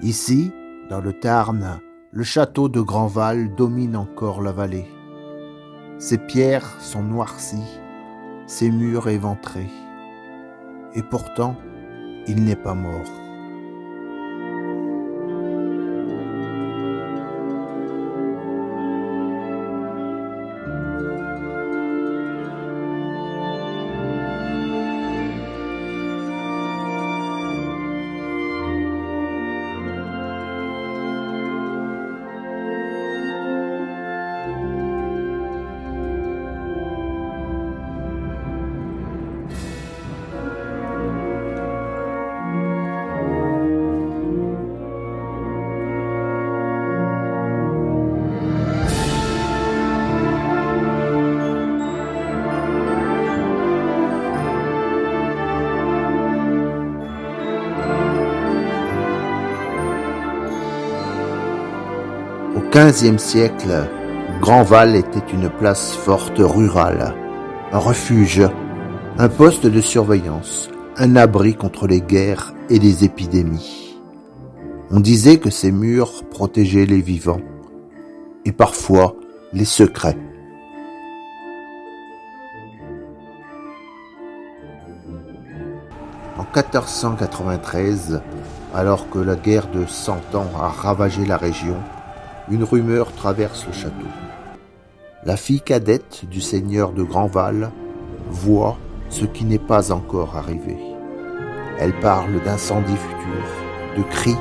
Ici, dans le Tarn, le château de Grandval domine encore la vallée. Ses pierres sont noircies, ses murs éventrés. Et pourtant, il n'est pas mort. Au XVe siècle, Grandval était une place forte rurale, un refuge, un poste de surveillance, un abri contre les guerres et les épidémies. On disait que ces murs protégeaient les vivants et parfois les secrets. En 1493, alors que la guerre de 100 ans a ravagé la région, une rumeur traverse le château. La fille cadette du seigneur de Grandval voit ce qui n'est pas encore arrivé. Elle parle d'incendies futurs, de cris,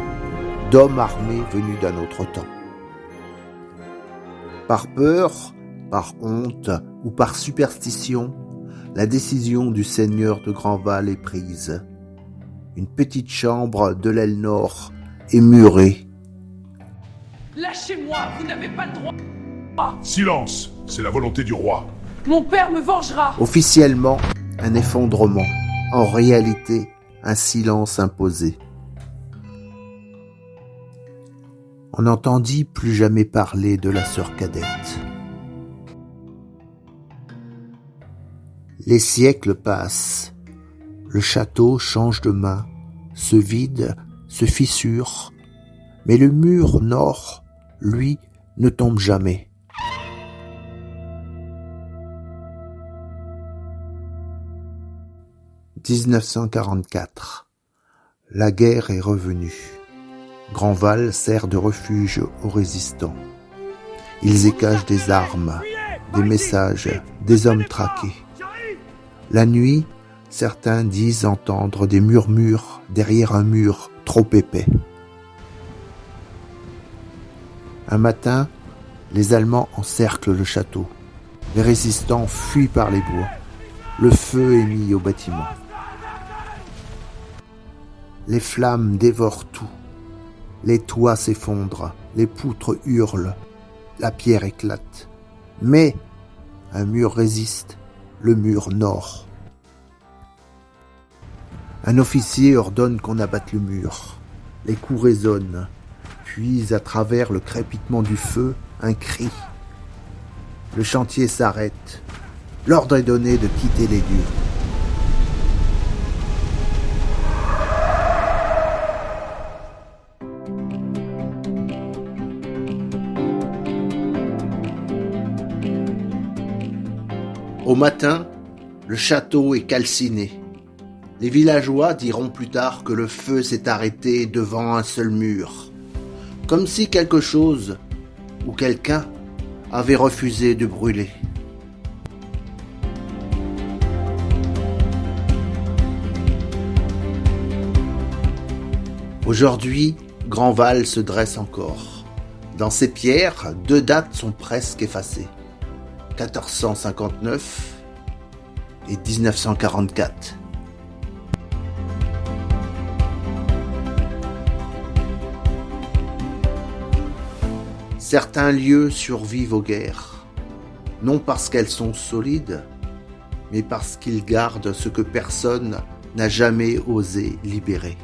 d'hommes armés venus d'un autre temps. Par peur, par honte ou par superstition, la décision du seigneur de Grandval est prise. Une petite chambre de l'aile nord est murée. Lâchez-moi, vous n'avez pas le droit. Silence, c'est la volonté du roi. Mon père me vengera. Officiellement, un effondrement. En réalité, un silence imposé. On n'entendit plus jamais parler de la sœur cadette. Les siècles passent. Le château change de main, se vide, se fissure. Mais le mur nord, lui, ne tombe jamais. « 1944. La guerre est revenue. Grandval sert de refuge aux résistants. Ils écagent des armes, des messages, des hommes traqués. La nuit, certains disent entendre des murmures derrière un mur trop épais. Un matin, les Allemands encerclent le château. Les résistants fuient par les bois. Le feu est mis au bâtiment. Les flammes dévorent tout. Les toits s'effondrent, les poutres hurlent, la pierre éclate. Mais un mur résiste, le mur nord. Un officier ordonne qu'on abatte le mur. Les coups résonnent. Puis, à travers le crépitement du feu, un cri. Le chantier s'arrête. L'ordre est donné de quitter les lieux. Au matin, le château est calciné. Les villageois diront plus tard que le feu s'est arrêté devant un seul mur. Comme si quelque chose ou quelqu'un avait refusé de brûler. Aujourd'hui, Grandval se dresse encore. Dans ses pierres, 2 dates sont presque effacées. 1459 et 1944. Certains lieux survivent aux guerres, non parce qu'elles sont solides, mais parce qu'ils gardent ce que personne n'a jamais osé libérer.